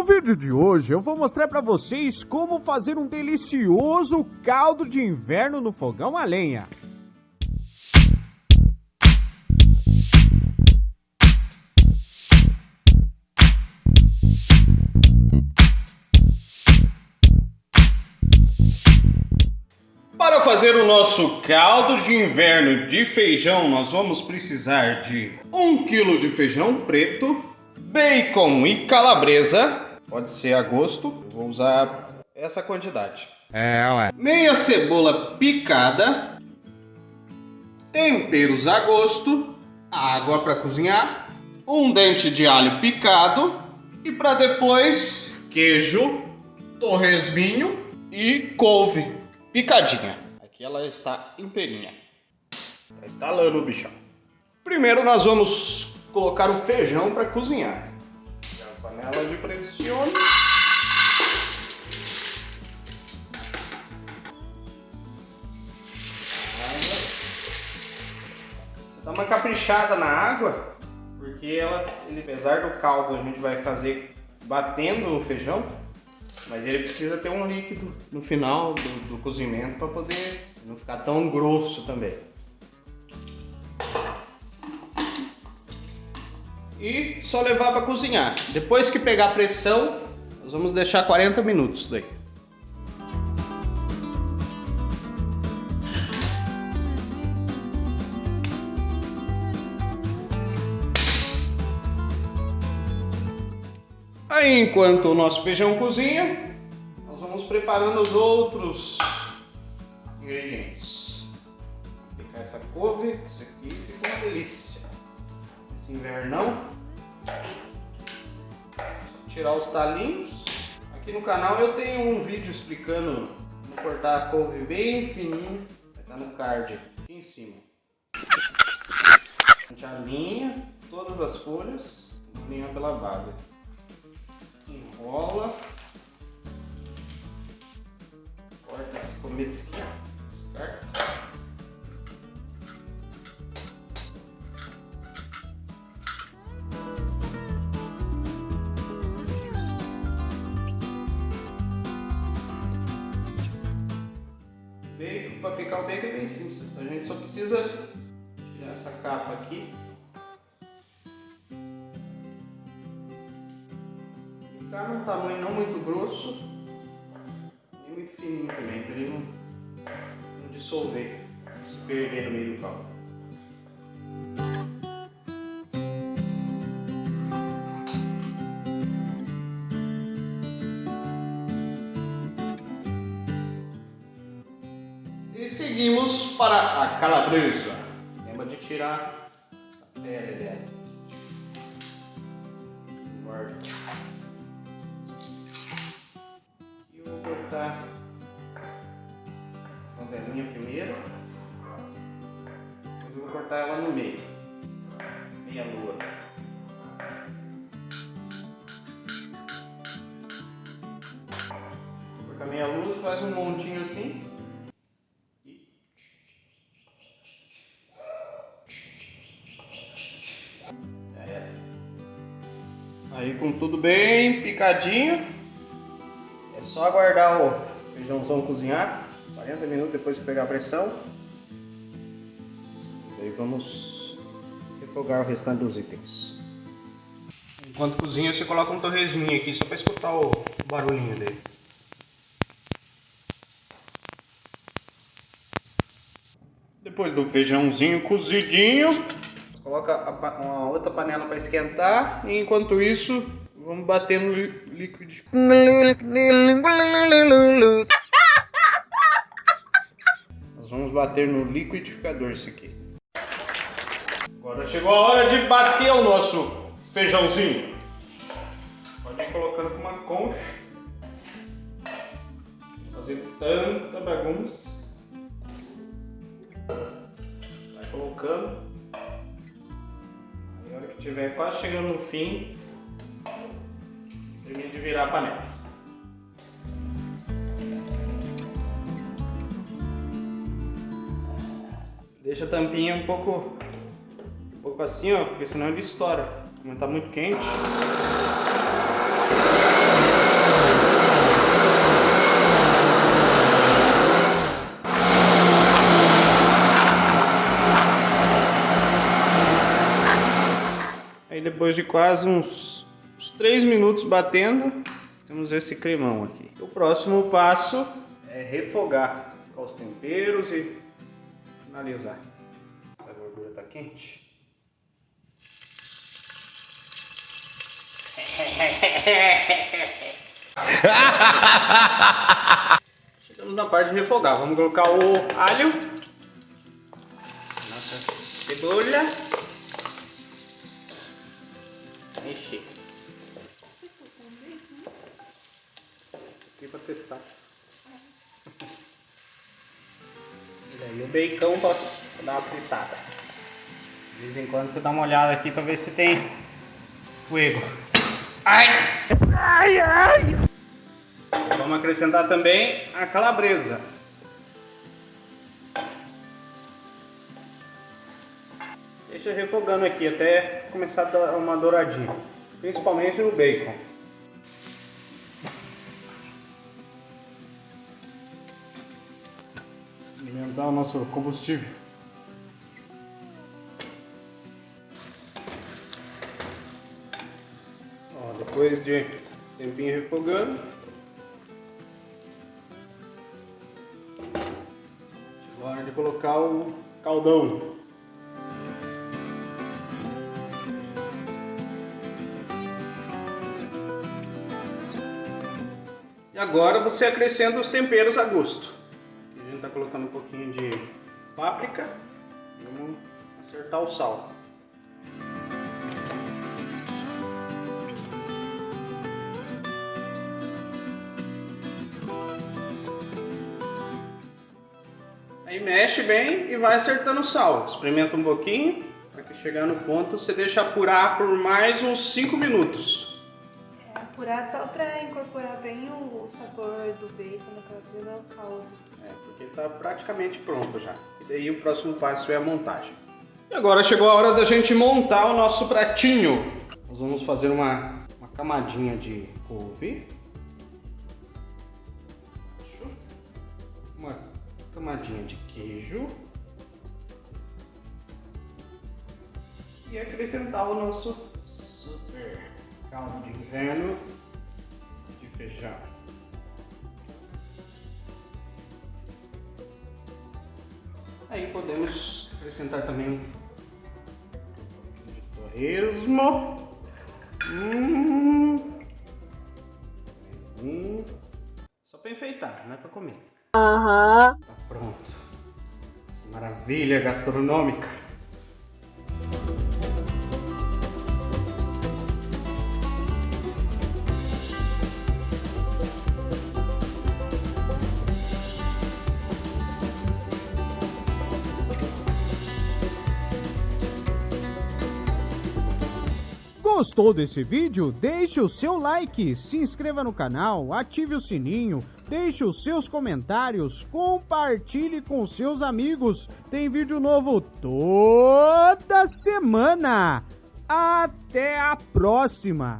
No vídeo de hoje eu vou mostrar para vocês como fazer um delicioso caldo de inverno no fogão a lenha. Para fazer o nosso caldo de inverno de feijão, nós vamos precisar de 1 kg de feijão preto, bacon e calabresa, pode ser a gosto, eu vou usar essa quantidade. Meia cebola picada, temperos a gosto, água para cozinhar, um dente de alho picado e para depois queijo, torresminho e couve picadinha. Aqui ela está inteirinha. Está estalando o bichão. Primeiro nós vamos colocar o feijão para cozinhar. A panela de pressão. Você dá uma caprichada na água, porque ele apesar do caldo a gente vai fazer batendo o feijão, mas ele precisa ter um líquido no final do cozimento para poder não ficar tão grosso também. E só levar para cozinhar. Depois que pegar pressão, nós vamos deixar 40 minutos daí. Aí, enquanto o nosso feijão cozinha, nós vamos preparando os outros ingredientes. Vou picar essa couve, isso aqui fica uma delícia. Esse invernão. Só tirar os talinhos. Aqui no canal eu tenho um vídeo explicando como cortar a couve bem fininho. Vai estar no card aqui em cima. A gente alinha todas as folhas, alinha pela base. Enrola, corta esse começo aqui, descarta. Bacon, para picar o bacon é bem simples, a gente só precisa tirar essa capa aqui. Ficar num tamanho não muito grosso, nem muito fininho também, para ele não dissolver, se perder no meio do caldo. E seguimos para a calabresa. Lembra de tirar essa pele dela. Guarda. Cortar a rodelinha primeiro, depois eu vou cortar ela no meio, meia lua. Cortar meia lua, faz um montinho assim e já era. Aí com tudo bem picadinho. É só aguardar o feijãozão cozinhar, 40 minutos depois de pegar a pressão. E aí vamos refogar o restante dos itens. Enquanto cozinha, você coloca um torresminho aqui só para escutar o barulhinho dele. Depois do feijãozinho cozidinho, coloca uma outra panela para esquentar e enquanto isso vamos bater no liquidificador. Nós vamos bater no liquidificador isso aqui. Agora chegou a hora de bater o nosso feijãozinho. Pode ir colocando com uma concha. Fazer tanta bagunça. Vai colocando. Aí a hora que estiver quase chegando no fim, termine de virar a panela. Deixa a tampinha um pouco assim, ó, porque senão ele estoura. Como tá muito quente. Aí depois de quase uns 3 minutos batendo, temos esse cremão aqui. O próximo passo é refogar com os temperos e finalizar. Essa gordura tá quente. Chegamos na parte de refogar. Vamos colocar o alho, nossa cebola. Aí chega. Aqui pra testar. E daí o bacon pra dar uma fritada. De vez em quando você dá uma olhada aqui pra ver se tem fuego. Ai! Ai, ai! Vamos acrescentar também a calabresa. Deixa refogando aqui até começar a dar uma douradinha, principalmente no bacon. Alimentar o nosso combustível. Ó, depois de tempinho refogando, chegou a hora de colocar o caldão. E agora você acrescenta os temperos a gosto. Aqui a gente está colocando um pouquinho de páprica. Vamos acertar o sal. Aí mexe bem e vai acertando o sal. Experimenta um pouquinho, para que chegar no ponto você deixa apurar por mais uns 5 minutos. Apurar só para incorporar bem o sabor do bacon, da calabresa ao caldo. Porque está praticamente pronto já. E daí o próximo passo é a montagem. E agora chegou a hora da gente montar o nosso pratinho. Nós vamos fazer uma camadinha de couve. Uma camadinha de queijo. E acrescentar o nosso super caldo de inverno de feijão. Aí podemos acrescentar também um pouquinho de torresmo. Só para enfeitar, não é para comer. Tá pronto. Essa maravilha gastronômica. Gostou desse vídeo? Deixe o seu like, se inscreva no canal, ative o sininho, deixe os seus comentários, compartilhe com seus amigos. Tem vídeo novo toda semana. Até a próxima!